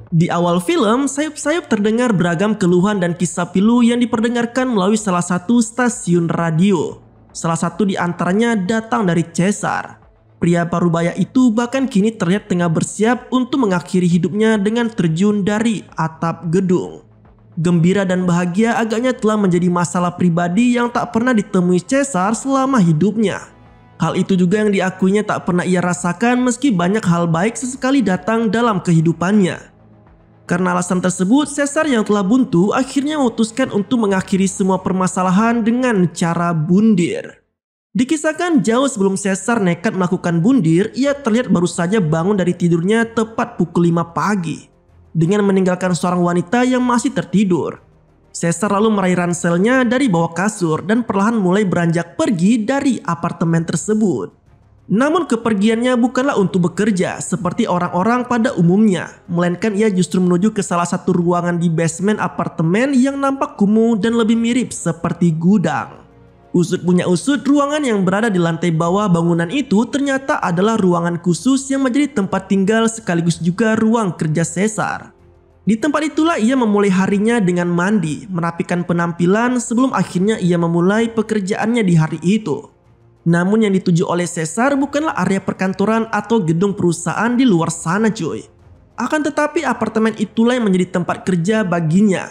Di awal film, sayup-sayup terdengar beragam keluhan dan kisah pilu yang diperdengarkan melalui salah satu stasiun radio. Salah satu di antaranya datang dari Caesar. Pria parubaya itu bahkan kini terlihat tengah bersiap untuk mengakhiri hidupnya dengan terjun dari atap gedung. Gembira dan bahagia agaknya telah menjadi masalah pribadi yang tak pernah ditemui Caesar selama hidupnya. Hal itu juga yang diakuinya tak pernah ia rasakan meski banyak hal baik sesekali datang dalam kehidupannya. Karena alasan tersebut, Caesar yang telah buntu akhirnya memutuskan untuk mengakhiri semua permasalahan dengan cara bundir. Dikisahkan jauh sebelum Caesar nekat melakukan bundir, ia terlihat baru saja bangun dari tidurnya tepat pukul 5 pagi. Dengan meninggalkan seorang wanita yang masih tertidur. Caesar lalu meraih ranselnya dari bawah kasur dan perlahan mulai beranjak pergi dari apartemen tersebut. Namun kepergiannya bukanlah untuk bekerja seperti orang-orang pada umumnya, melainkan ia justru menuju ke salah satu ruangan di basement apartemen yang nampak kumuh dan lebih mirip seperti gudang. Usut punya usut, ruangan yang berada di lantai bawah bangunan itu ternyata adalah ruangan khusus yang menjadi tempat tinggal sekaligus juga ruang kerja Caesar. Di tempat itulah ia memulai harinya dengan mandi, merapikan penampilan sebelum akhirnya ia memulai pekerjaannya di hari itu. Namun yang dituju oleh Caesar bukanlah area perkantoran atau gedung perusahaan di luar sana cuy. Akan tetapi apartemen itulah yang menjadi tempat kerja baginya.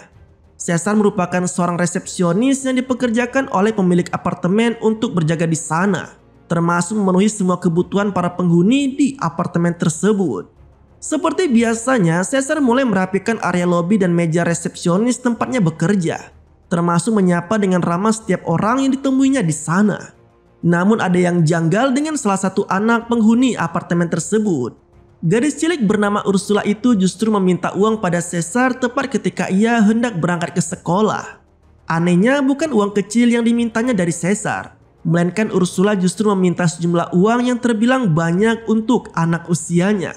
Caesar merupakan seorang resepsionis yang dipekerjakan oleh pemilik apartemen untuk berjaga di sana, termasuk memenuhi semua kebutuhan para penghuni di apartemen tersebut. Seperti biasanya, Caesar mulai merapikan area lobi dan meja resepsionis tempatnya bekerja, termasuk menyapa dengan ramah setiap orang yang ditemuinya di sana. Namun ada yang janggal dengan salah satu anak penghuni apartemen tersebut. Gadis cilik bernama Ursula itu justru meminta uang pada Caesar tepat ketika ia hendak berangkat ke sekolah. Anehnya bukan uang kecil yang dimintanya dari Caesar, melainkan Ursula justru meminta sejumlah uang yang terbilang banyak untuk anak usianya.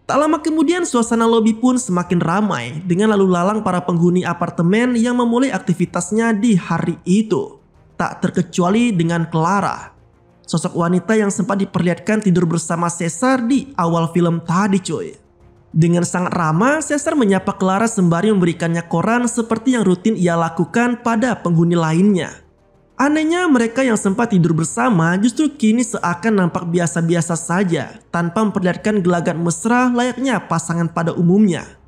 Tak lama kemudian suasana lobi pun semakin ramai dengan lalu lalang para penghuni apartemen yang memulai aktivitasnya di hari itu. Tak terkecuali dengan Clara, sosok wanita yang sempat diperlihatkan tidur bersama Caesar di awal film tadi cuy. Dengan sangat ramah, Caesar menyapa Clara sembari memberikannya koran seperti yang rutin ia lakukan pada penghuni lainnya. Anehnya mereka yang sempat tidur bersama justru kini seakan nampak biasa-biasa saja tanpa memperlihatkan gelagat mesra layaknya pasangan pada umumnya.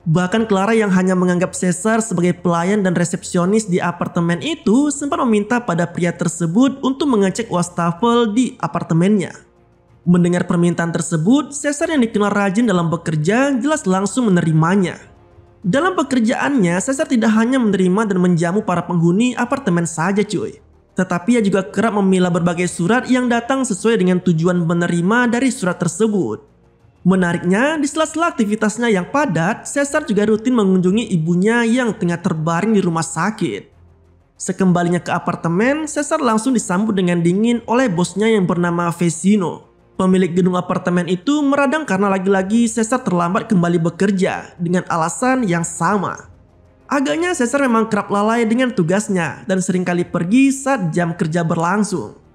Bahkan Clara yang hanya menganggap Caesar sebagai pelayan dan resepsionis di apartemen itu sempat meminta pada pria tersebut untuk mengecek wastafel di apartemennya. Mendengar permintaan tersebut, Caesar yang dikenal rajin dalam bekerja jelas langsung menerimanya. Dalam pekerjaannya, Caesar tidak hanya menerima dan menjamu para penghuni apartemen saja cuy. Tetapi ia juga kerap memilah berbagai surat yang datang sesuai dengan tujuan menerima dari surat tersebut. Menariknya, di sela-sela aktivitasnya yang padat, Caesar juga rutin mengunjungi ibunya yang tengah terbaring di rumah sakit. Sekembalinya ke apartemen, Caesar langsung disambut dengan dingin oleh bosnya yang bernama Vecino. Pemilik gedung apartemen itu meradang karena lagi-lagi Caesar terlambat kembali bekerja dengan alasan yang sama. Agaknya Caesar memang kerap lalai dengan tugasnya dan seringkali pergi saat jam kerja berlangsung.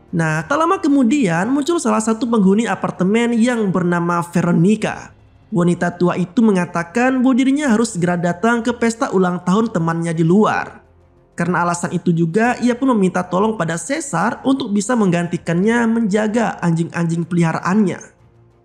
Nah, tak lama kemudian muncul salah satu penghuni apartemen yang bernama Veronica. Wanita tua itu mengatakan bahwa dirinya harus segera datang ke pesta ulang tahun temannya di luar. Karena alasan itu juga, ia pun meminta tolong pada Caesar untuk bisa menggantikannya menjaga anjing-anjing peliharaannya.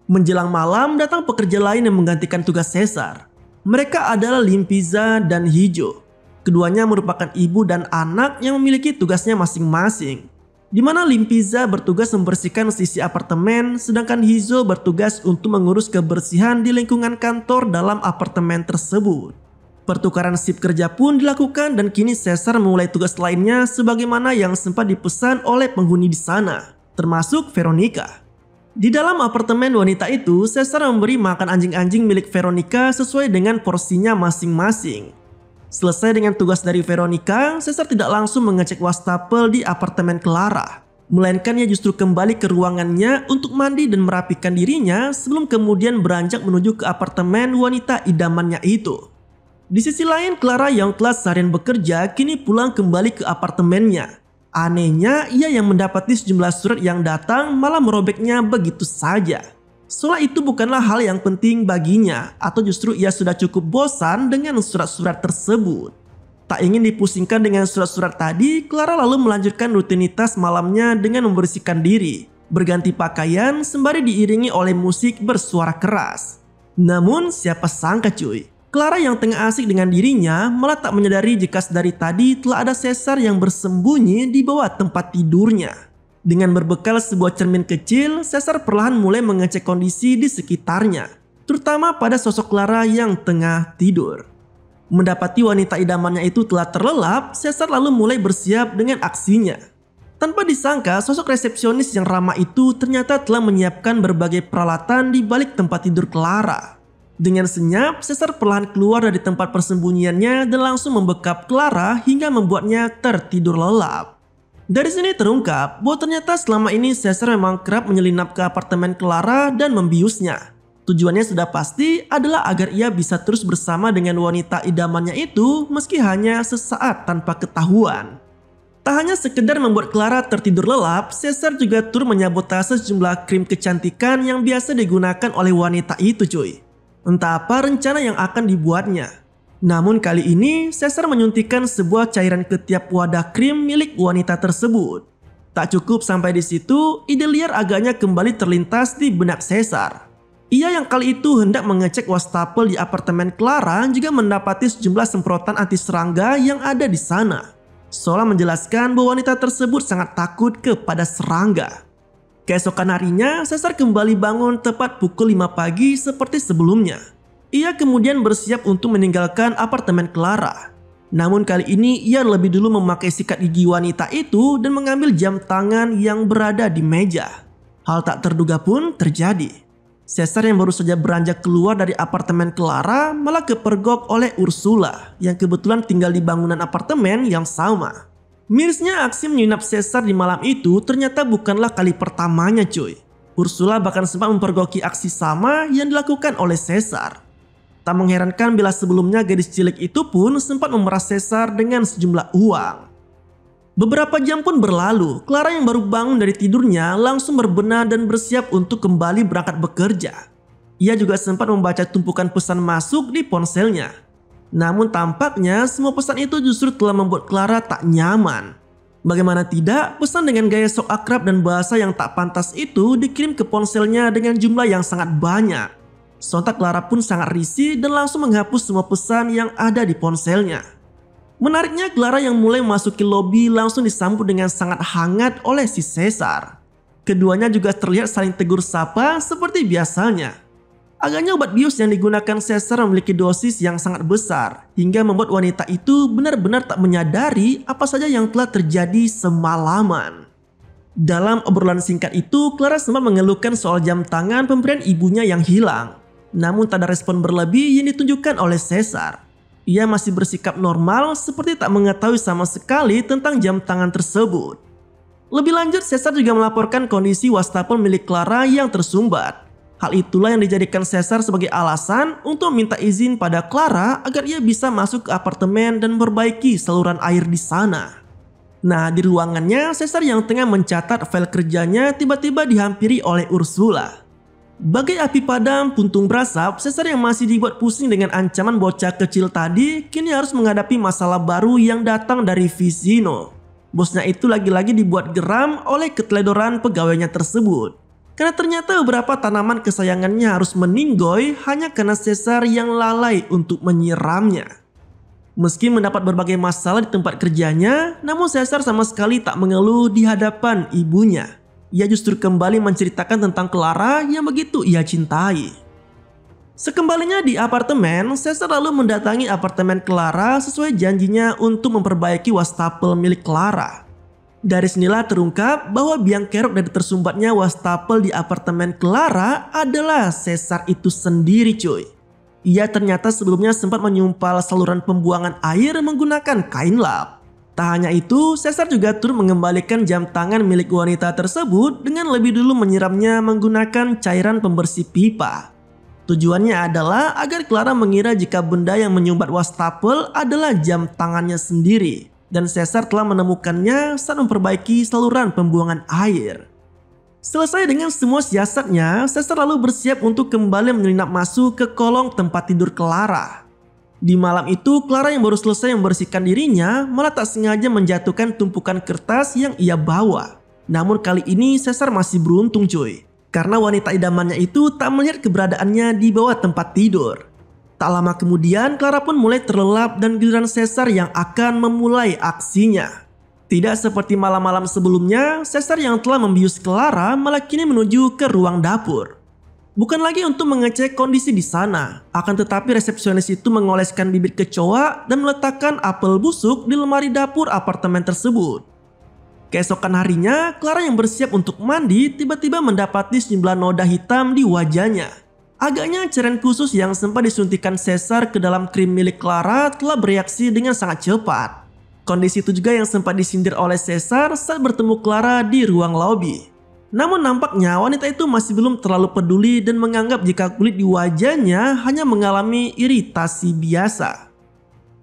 Menjelang malam, datang pekerja lain yang menggantikan tugas Caesar. Mereka adalah Limpiza dan Hijo. Keduanya merupakan ibu dan anak yang memiliki tugasnya masing-masing. Di mana Limpiza bertugas membersihkan sisi apartemen, sedangkan Hizo bertugas untuk mengurus kebersihan di lingkungan kantor dalam apartemen tersebut. Pertukaran sip kerja pun dilakukan dan kini Caesar memulai tugas lainnya sebagaimana yang sempat dipesan oleh penghuni di sana, termasuk Veronica. Di dalam apartemen wanita itu, Caesar memberi makan anjing-anjing milik Veronica sesuai dengan porsinya masing-masing. Selesai dengan tugas dari Veronica, Caesar tidak langsung mengecek wastafel di apartemen Clara. Melainkan ia justru kembali ke ruangannya untuk mandi dan merapikan dirinya sebelum kemudian beranjak menuju ke apartemen wanita idamannya itu. Di sisi lain, Clara yang telah seharian bekerja kini pulang kembali ke apartemennya. Anehnya, ia yang mendapati sejumlah surat yang datang malah merobeknya begitu saja. Seolah itu bukanlah hal yang penting baginya, atau justru ia sudah cukup bosan dengan surat-surat tersebut. Tak ingin dipusingkan dengan surat-surat tadi, Clara lalu melanjutkan rutinitas malamnya dengan membersihkan diri, berganti pakaian sembari diiringi oleh musik bersuara keras. Namun siapa sangka cuy, Clara yang tengah asik dengan dirinya malah tak menyadari jika dari tadi telah ada Caesar yang bersembunyi di bawah tempat tidurnya. Dengan berbekal sebuah cermin kecil, Caesar perlahan mulai mengecek kondisi di sekitarnya, terutama pada sosok Clara yang tengah tidur. Mendapati wanita idamannya itu telah terlelap, Caesar lalu mulai bersiap dengan aksinya. Tanpa disangka, sosok resepsionis yang ramah itu ternyata telah menyiapkan berbagai peralatan di balik tempat tidur Clara. Dengan senyap, Caesar perlahan keluar dari tempat persembunyiannya dan langsung membekap Clara hingga membuatnya tertidur lelap. Dari sini terungkap bahwa ternyata selama ini Caesar memang kerap menyelinap ke apartemen Clara dan membiusnya. Tujuannya sudah pasti adalah agar ia bisa terus bersama dengan wanita idamannya itu meski hanya sesaat tanpa ketahuan. Tak hanya sekedar membuat Clara tertidur lelap, Caesar juga turut menyabotase sejumlah krim kecantikan yang biasa digunakan oleh wanita itu cuy. Entah apa rencana yang akan dibuatnya. Namun kali ini Caesar menyuntikkan sebuah cairan ke tiap wadah krim milik wanita tersebut. Tak cukup sampai di situ, ide liar agaknya kembali terlintas di benak Caesar. Ia yang kali itu hendak mengecek wastafel di apartemen Clara juga mendapati sejumlah semprotan anti serangga yang ada di sana. Seolah menjelaskan bahwa wanita tersebut sangat takut kepada serangga. Keesokan harinya, Caesar kembali bangun tepat pukul 5 pagi seperti sebelumnya. Ia kemudian bersiap untuk meninggalkan apartemen Clara. Namun kali ini ia lebih dulu memakai sikat gigi wanita itu dan mengambil jam tangan yang berada di meja. Hal tak terduga pun terjadi. Caesar yang baru saja beranjak keluar dari apartemen Clara malah kepergok oleh Ursula yang kebetulan tinggal di bangunan apartemen yang sama. Mirisnya aksi menyinap Caesar di malam itu ternyata bukanlah kali pertamanya cuy. Ursula bahkan sempat mempergoki aksi sama yang dilakukan oleh Caesar. Tak mengherankan bila sebelumnya gadis cilik itu pun sempat memeras Caesar dengan sejumlah uang. Beberapa jam pun berlalu, Clara yang baru bangun dari tidurnya langsung berbenah dan bersiap untuk kembali berangkat bekerja. Ia juga sempat membaca tumpukan pesan masuk di ponselnya. Namun tampaknya semua pesan itu justru telah membuat Clara tak nyaman. Bagaimana tidak, pesan dengan gaya sok akrab dan bahasa yang tak pantas itu dikirim ke ponselnya dengan jumlah yang sangat banyak. Sontak Clara pun sangat risih dan langsung menghapus semua pesan yang ada di ponselnya. Menariknya, Clara yang mulai memasuki lobi langsung disambut dengan sangat hangat oleh si Caesar. Keduanya juga terlihat saling tegur sapa seperti biasanya. Agaknya obat bius yang digunakan Caesar memiliki dosis yang sangat besar hingga membuat wanita itu benar-benar tak menyadari apa saja yang telah terjadi semalaman. Dalam obrolan singkat itu, Clara sempat mengeluhkan soal jam tangan pemberian ibunya yang hilang. Namun tak ada respon berlebih yang ditunjukkan oleh Caesar. Ia masih bersikap normal seperti tak mengetahui sama sekali tentang jam tangan tersebut. Lebih lanjut, Caesar juga melaporkan kondisi wastafel milik Clara yang tersumbat. Hal itulah yang dijadikan Caesar sebagai alasan untuk minta izin pada Clara agar ia bisa masuk ke apartemen dan memperbaiki saluran air di sana. Nah, di ruangannya, Caesar yang tengah mencatat file kerjanya tiba-tiba dihampiri oleh Ursula. Bagai api padam puntung berasap, Caesar yang masih dibuat pusing dengan ancaman bocah kecil tadi kini harus menghadapi masalah baru yang datang dari Vicino. Bosnya itu lagi-lagi dibuat geram oleh keteledoran pegawainya tersebut. Karena ternyata beberapa tanaman kesayangannya harus meninggoy hanya karena Caesar yang lalai untuk menyiramnya. Meski mendapat berbagai masalah di tempat kerjanya, namun Caesar sama sekali tak mengeluh di hadapan ibunya. Ia justru kembali menceritakan tentang Clara yang begitu ia cintai. Sekembalinya di apartemen, Caesar lalu mendatangi apartemen Clara sesuai janjinya untuk memperbaiki wastafel milik Clara. Dari sinilah terungkap bahwa biang kerok dari tersumbatnya wastafel di apartemen Clara adalah Caesar itu sendiri cuy. Ia ternyata sebelumnya sempat menyumpal saluran pembuangan air menggunakan kain lap. Tak hanya itu, Caesar juga turut mengembalikan jam tangan milik wanita tersebut dengan lebih dulu menyiramnya menggunakan cairan pembersih pipa. Tujuannya adalah agar Clara mengira jika benda yang menyumbat wastafel adalah jam tangannya sendiri. Dan Caesar telah menemukannya saat memperbaiki saluran pembuangan air. Selesai dengan semua siasatnya, Caesar lalu bersiap untuk kembali menyelinap masuk ke kolong tempat tidur Clara. Di malam itu, Clara yang baru selesai membersihkan dirinya malah tak sengaja menjatuhkan tumpukan kertas yang ia bawa. Namun kali ini Caesar masih beruntung cuy, karena wanita idamannya itu tak melihat keberadaannya di bawah tempat tidur. Tak lama kemudian, Clara pun mulai terlelap dan giliran Caesar yang akan memulai aksinya. Tidak seperti malam-malam sebelumnya, Caesar yang telah membius Clara malah kini menuju ke ruang dapur. Bukan lagi untuk mengecek kondisi di sana, akan tetapi resepsionis itu mengoleskan bibit kecoa dan meletakkan apel busuk di lemari dapur apartemen tersebut. Keesokan harinya, Clara yang bersiap untuk mandi tiba-tiba mendapati sejumlah noda hitam di wajahnya. Agaknya cairan khusus yang sempat disuntikan Caesar ke dalam krim milik Clara telah bereaksi dengan sangat cepat. Kondisi itu juga yang sempat disindir oleh Caesar saat bertemu Clara di ruang lobi. Namun nampaknya wanita itu masih belum terlalu peduli dan menganggap jika kulit di wajahnya hanya mengalami iritasi biasa.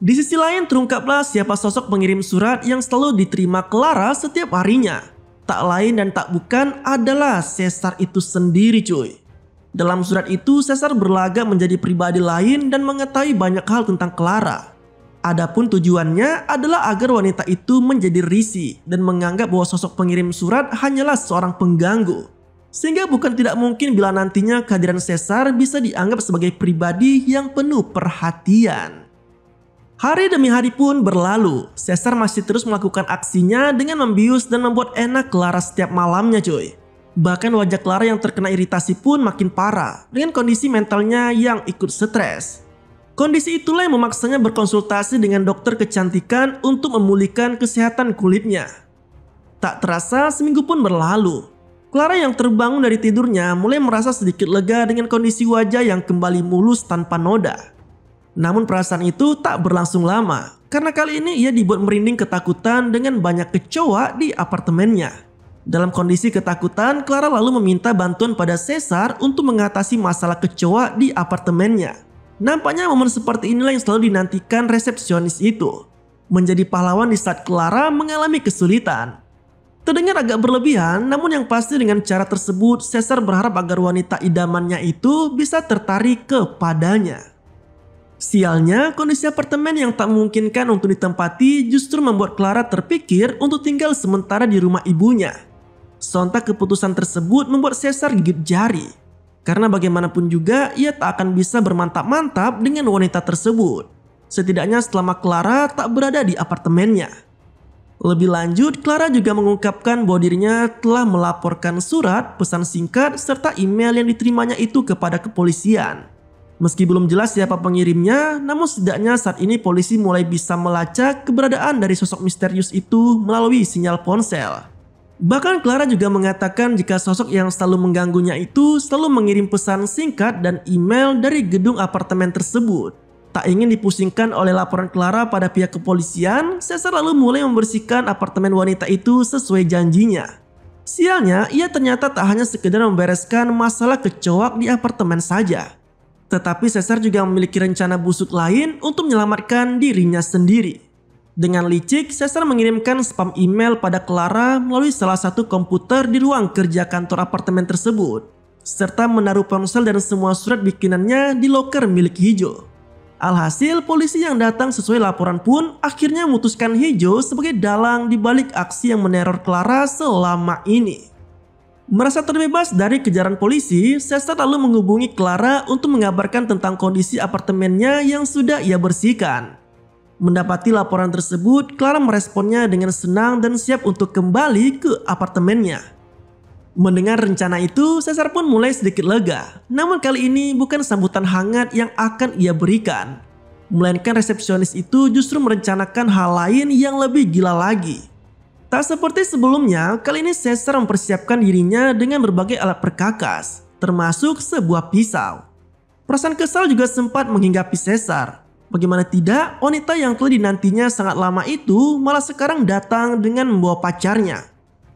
Di sisi lain terungkaplah siapa sosok pengirim surat yang selalu diterima Clara setiap harinya. Tak lain dan tak bukan adalah Caesar itu sendiri cuy. Dalam surat itu Caesar berlagak menjadi pribadi lain dan mengetahui banyak hal tentang Clara. Adapun tujuannya adalah agar wanita itu menjadi risih dan menganggap bahwa sosok pengirim surat hanyalah seorang pengganggu. Sehingga bukan tidak mungkin bila nantinya kehadiran Caesar bisa dianggap sebagai pribadi yang penuh perhatian. Hari demi hari pun berlalu, Caesar masih terus melakukan aksinya dengan membius dan membuat enak Clara setiap malamnya cuy. Bahkan wajah Clara yang terkena iritasi pun makin parah dengan kondisi mentalnya yang ikut stres. Kondisi itulah yang memaksanya berkonsultasi dengan dokter kecantikan untuk memulihkan kesehatan kulitnya. Tak terasa seminggu pun berlalu. Clara yang terbangun dari tidurnya mulai merasa sedikit lega dengan kondisi wajah yang kembali mulus tanpa noda. Namun perasaan itu tak berlangsung lama, karena kali ini ia dibuat merinding ketakutan dengan banyak kecoa di apartemennya. Dalam kondisi ketakutan, Clara lalu meminta bantuan pada Caesar untuk mengatasi masalah kecoa di apartemennya. Nampaknya momen seperti inilah yang selalu dinantikan resepsionis itu. Menjadi pahlawan di saat Clara mengalami kesulitan. Terdengar agak berlebihan, namun yang pasti dengan cara tersebut Caesar berharap agar wanita idamannya itu bisa tertarik kepadanya. Sialnya, kondisi apartemen yang tak memungkinkan untuk ditempati justru membuat Clara terpikir untuk tinggal sementara di rumah ibunya. Sontak keputusan tersebut membuat Caesar gigit jari. Karena bagaimanapun juga ia tak akan bisa bermantap-mantap dengan wanita tersebut. Setidaknya selama Clara tak berada di apartemennya. Lebih lanjut, Clara juga mengungkapkan bahwa dirinya telah melaporkan surat, pesan singkat, serta email yang diterimanya itu kepada kepolisian. Meski belum jelas siapa pengirimnya, namun setidaknya saat ini polisi mulai bisa melacak keberadaan dari sosok misterius itu melalui sinyal ponsel. Bahkan Clara juga mengatakan jika sosok yang selalu mengganggunya itu selalu mengirim pesan singkat dan email dari gedung apartemen tersebut. Tak ingin dipusingkan oleh laporan Clara pada pihak kepolisian, Caesar lalu mulai membersihkan apartemen wanita itu sesuai janjinya. Sialnya, ia ternyata tak hanya sekedar membereskan masalah kecoak di apartemen saja. Tetapi Caesar juga memiliki rencana busuk lain untuk menyelamatkan dirinya sendiri. Dengan licik, Caesar mengirimkan spam email pada Clara melalui salah satu komputer di ruang kerja kantor apartemen tersebut, serta menaruh ponsel dan semua surat bikinannya di loker milik Hijau. Alhasil, polisi yang datang sesuai laporan pun akhirnya memutuskan Hijau sebagai dalang di balik aksi yang meneror Clara selama ini. Merasa terbebas dari kejaran polisi, Caesar lalu menghubungi Clara untuk mengabarkan tentang kondisi apartemennya yang sudah ia bersihkan. Mendapati laporan tersebut, Clara meresponnya dengan senang dan siap untuk kembali ke apartemennya. Mendengar rencana itu, Caesar pun mulai sedikit lega. Namun kali ini bukan sambutan hangat yang akan ia berikan, melainkan resepsionis itu justru merencanakan hal lain yang lebih gila lagi. Tak seperti sebelumnya, kali ini Caesar mempersiapkan dirinya dengan berbagai alat perkakas, termasuk sebuah pisau. Perasaan kesal juga sempat menghinggapi Caesar. Bagaimana tidak, wanita yang telah dinantinya sangat lama itu malah sekarang datang dengan membawa pacarnya.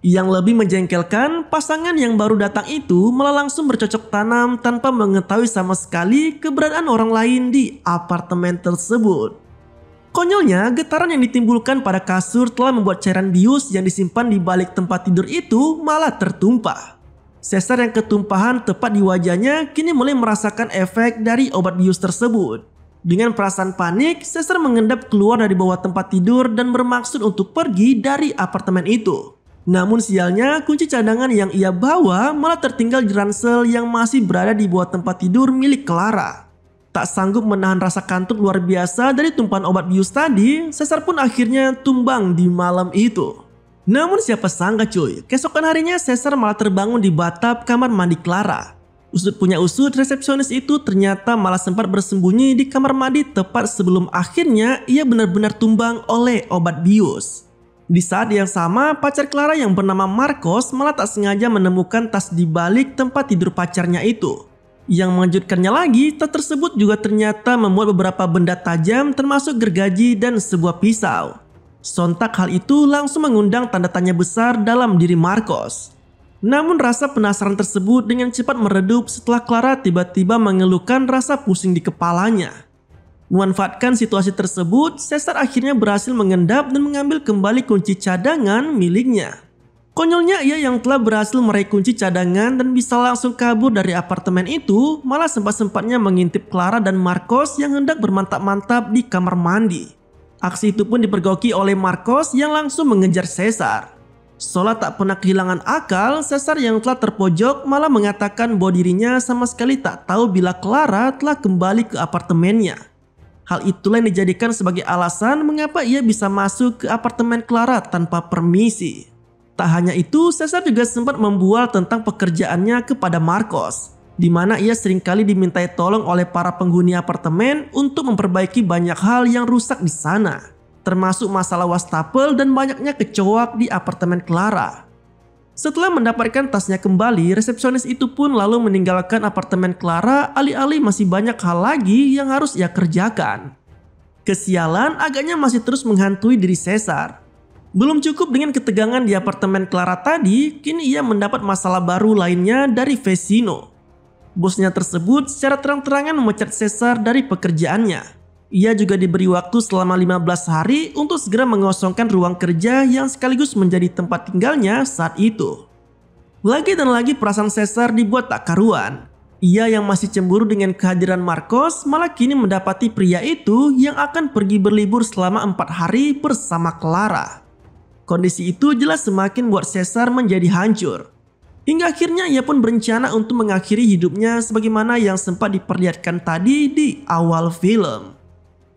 Yang lebih menjengkelkan, pasangan yang baru datang itu malah langsung bercocok tanam tanpa mengetahui sama sekali keberadaan orang lain di apartemen tersebut. Konyolnya, getaran yang ditimbulkan pada kasur telah membuat cairan bius yang disimpan di balik tempat tidur itu malah tertumpah. Caesar yang ketumpahan tepat di wajahnya kini mulai merasakan efek dari obat bius tersebut. Dengan perasaan panik, Caesar mengendap keluar dari bawah tempat tidur dan bermaksud untuk pergi dari apartemen itu. Namun sialnya, kunci cadangan yang ia bawa malah tertinggal di ransel yang masih berada di bawah tempat tidur milik Clara. Tak sanggup menahan rasa kantuk luar biasa dari tumpahan obat bius tadi, Caesar pun akhirnya tumbang di malam itu. Namun siapa sangka cuy, keesokan harinya Caesar malah terbangun di bathtub kamar mandi Clara. Usut punya usut, resepsionis itu ternyata malah sempat bersembunyi di kamar mandi tepat sebelum akhirnya ia benar-benar tumbang oleh obat bius. Di saat yang sama, pacar Clara yang bernama Marcos malah tak sengaja menemukan tas di balik tempat tidur pacarnya itu. Yang mengejutkannya lagi, tas tersebut juga ternyata memuat beberapa benda tajam termasuk gergaji dan sebuah pisau. Sontak hal itu langsung mengundang tanda tanya besar dalam diri Marcos. Namun rasa penasaran tersebut dengan cepat meredup setelah Clara tiba-tiba mengeluhkan rasa pusing di kepalanya. Memanfaatkan situasi tersebut, Caesar akhirnya berhasil mengendap dan mengambil kembali kunci cadangan miliknya. Konyolnya ia yang telah berhasil meraih kunci cadangan dan bisa langsung kabur dari apartemen itu, malah sempat-sempatnya mengintip Clara dan Marcos yang hendak bermantap-mantap di kamar mandi. Aksi itu pun dipergoki oleh Marcos yang langsung mengejar Caesar. Seolah tak pernah kehilangan akal, Caesar yang telah terpojok malah mengatakan bahwa dirinya sama sekali tak tahu bila Clara telah kembali ke apartemennya. Hal itulah yang dijadikan sebagai alasan mengapa ia bisa masuk ke apartemen Clara tanpa permisi. Tak hanya itu, Caesar juga sempat membual tentang pekerjaannya kepada Marcos, di mana ia seringkali dimintai tolong oleh para penghuni apartemen untuk memperbaiki banyak hal yang rusak di sana, termasuk masalah wastafel dan banyaknya kecoak di apartemen Clara. Setelah mendapatkan tasnya kembali, resepsionis itu pun lalu meninggalkan apartemen Clara alih-alih masih banyak hal lagi yang harus ia kerjakan. Kesialan agaknya masih terus menghantui diri Caesar. Belum cukup dengan ketegangan di apartemen Clara tadi, kini ia mendapat masalah baru lainnya dari Vecino. Bosnya tersebut secara terang-terangan memecat Caesar dari pekerjaannya. Ia juga diberi waktu selama 15 hari untuk segera mengosongkan ruang kerja yang sekaligus menjadi tempat tinggalnya saat itu. Lagi dan lagi perasaan Caesar dibuat tak karuan. Ia yang masih cemburu dengan kehadiran Marcos malah kini mendapati pria itu yang akan pergi berlibur selama 4 hari bersama Clara. Kondisi itu jelas semakin buat Caesar menjadi hancur. Hingga akhirnya ia pun berencana untuk mengakhiri hidupnya sebagaimana yang sempat diperlihatkan tadi di awal film.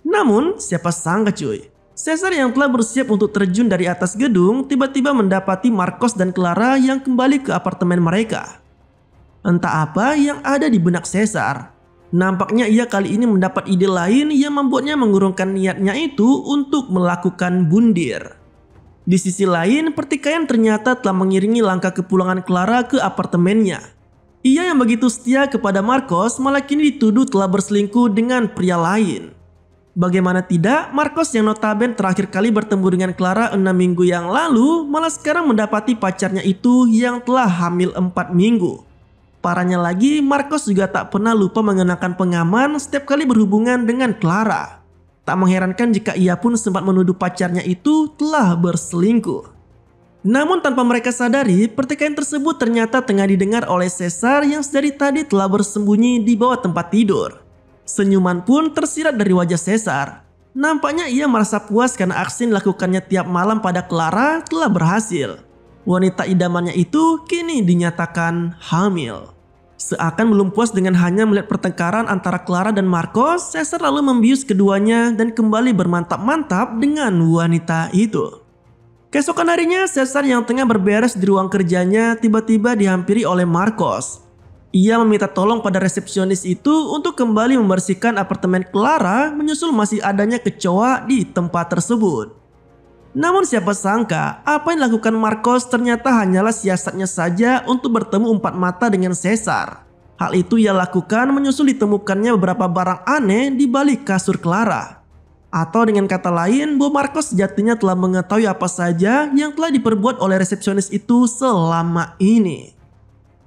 Namun siapa sangka cuy, Caesar yang telah bersiap untuk terjun dari atas gedung tiba-tiba mendapati Marcos dan Clara yang kembali ke apartemen mereka. Entah apa yang ada di benak Caesar. Nampaknya ia kali ini mendapat ide lain yang membuatnya mengurungkan niatnya itu untuk melakukan bundir. Di sisi lain, pertikaian ternyata telah mengiringi langkah kepulangan Clara ke apartemennya. Ia yang begitu setia kepada Marcos malah kini dituduh telah berselingkuh dengan pria lain. Bagaimana tidak, Marcos yang notabene terakhir kali bertemu dengan Clara 6 minggu yang lalu malah sekarang mendapati pacarnya itu yang telah hamil 4 minggu. Parahnya lagi, Marcos juga tak pernah lupa mengenakan pengaman setiap kali berhubungan dengan Clara. Tak mengherankan jika ia pun sempat menuduh pacarnya itu telah berselingkuh. Namun tanpa mereka sadari, pertikaian tersebut ternyata tengah didengar oleh Caesar yang sedari tadi telah bersembunyi di bawah tempat tidur. Senyuman pun tersirat dari wajah Caesar. Nampaknya ia merasa puas karena aksi yang dilakukannya tiap malam pada Clara telah berhasil. Wanita idamannya itu kini dinyatakan hamil. Seakan belum puas dengan hanya melihat pertengkaran antara Clara dan Marcos, Caesar lalu membius keduanya dan kembali bermantap-mantap dengan wanita itu. Keesokan harinya, Caesar yang tengah berberes di ruang kerjanya tiba-tiba dihampiri oleh Marcos. Ia meminta tolong pada resepsionis itu untuk kembali membersihkan apartemen Clara menyusul masih adanya kecoa di tempat tersebut. Namun siapa sangka, apa yang dilakukan Marcos ternyata hanyalah siasatnya saja untuk bertemu empat mata dengan Caesar. Hal itu ia lakukan menyusul ditemukannya beberapa barang aneh di balik kasur Clara. Atau dengan kata lain, bahwa Marcos sejatinya telah mengetahui apa saja yang telah diperbuat oleh resepsionis itu selama ini.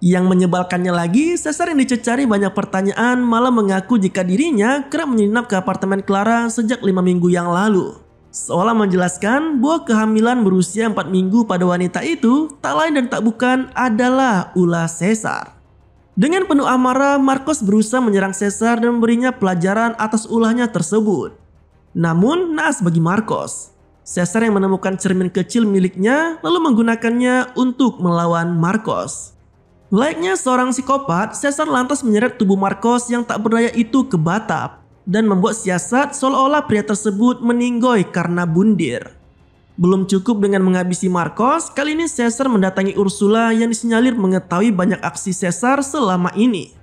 Yang menyebalkannya lagi, Caesar yang dicecari banyak pertanyaan malah mengaku jika dirinya kerap menginap ke apartemen Clara sejak 5 minggu yang lalu. seolah menjelaskan bahwa kehamilan berusia 4 minggu pada wanita itu tak lain dan tak bukan adalah ulah Caesar. Dengan penuh amarah, Marcos berusaha menyerang Caesar dan memberinya pelajaran atas ulahnya tersebut. Namun naas bagi Marcos, Caesar yang menemukan cermin kecil miliknya lalu menggunakannya untuk melawan Marcos. Layaknya seorang psikopat, Caesar lantas menyeret tubuh Marcos yang tak berdaya itu ke batap dan membuat siasat seolah-olah pria tersebut meninggoy karena bundir. Belum cukup dengan menghabisi Marcos, kali ini Caesar mendatangi Ursula yang disinyalir mengetahui banyak aksi Caesar selama ini.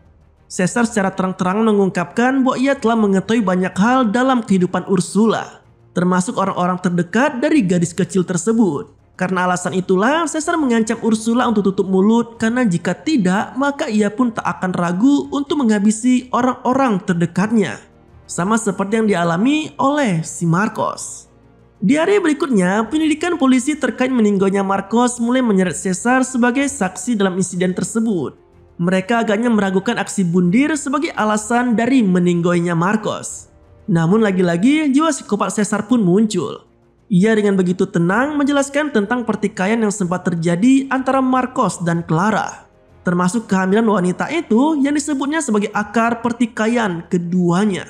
Caesar secara terang-terangan mengungkapkan bahwa ia telah mengetahui banyak hal dalam kehidupan Ursula, termasuk orang-orang terdekat dari gadis kecil tersebut. Karena alasan itulah Caesar mengancam Ursula untuk tutup mulut, karena jika tidak maka ia pun tak akan ragu untuk menghabisi orang-orang terdekatnya. Sama seperti yang dialami oleh si Marcos. Di hari berikutnya, penyelidikan polisi terkait meninggalnya Marcos mulai menyeret Caesar sebagai saksi dalam insiden tersebut. Mereka agaknya meragukan aksi bundir sebagai alasan dari meninggalnya Marcos. Namun lagi-lagi jiwa psikopat Caesar pun muncul. Ia dengan begitu tenang menjelaskan tentang pertikaian yang sempat terjadi antara Marcos dan Clara, termasuk kehamilan wanita itu yang disebutnya sebagai akar pertikaian keduanya.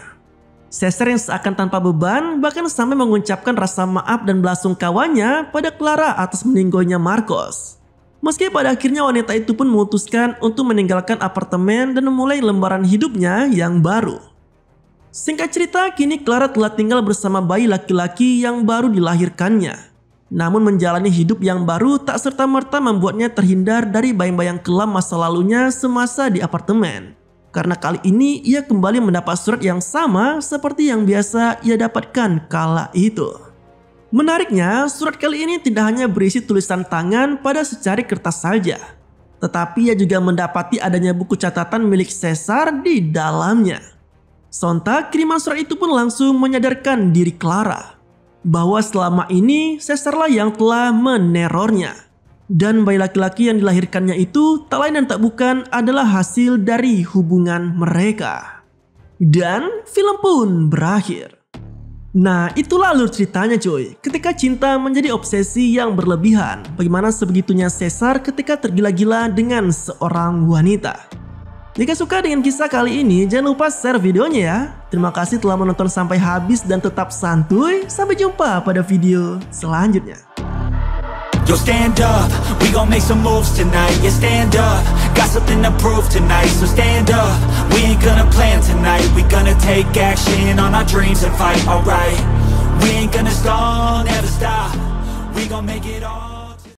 Caesar yang seakan tanpa beban bahkan sampai mengucapkan rasa maaf dan belasungkawanya pada Clara atas meninggalnya Marcos. Meski pada akhirnya wanita itu pun memutuskan untuk meninggalkan apartemen dan memulai lembaran hidupnya yang baru. Singkat cerita, kini Clara telah tinggal bersama bayi laki-laki yang baru dilahirkannya. Namun menjalani hidup yang baru tak serta-merta membuatnya terhindar dari bayang-bayang kelam masa lalunya semasa di apartemen. Karena kali ini ia kembali mendapat surat yang sama seperti yang biasa ia dapatkan kala itu. Menariknya, surat kali ini tidak hanya berisi tulisan tangan pada secari kertas saja, tetapi ia juga mendapati adanya buku catatan milik Caesar di dalamnya. Sontak kiriman surat itu pun langsung menyadarkan diri Clara bahwa selama ini Caesarlah yang telah menerornya. Dan bayi laki-laki yang dilahirkannya itu tak lain dan tak bukan adalah hasil dari hubungan mereka. Dan film pun berakhir. Nah, itulah alur ceritanya cuy. Ketika cinta menjadi obsesi yang berlebihan, bagaimana sebegitunya Caesar ketika tergila-gila dengan seorang wanita. Jika suka dengan kisah kali ini, jangan lupa share videonya ya. Terima kasih telah menonton sampai habis dan tetap santuy. Sampai jumpa pada video selanjutnya. Yo, stand up, we gon' make some moves tonight. Yeah, stand up, got something to prove tonight. So stand up, we ain't gonna plan tonight. We gonna take action on our dreams and fight, alright. We ain't gonna stall, never stop. We gon' make it all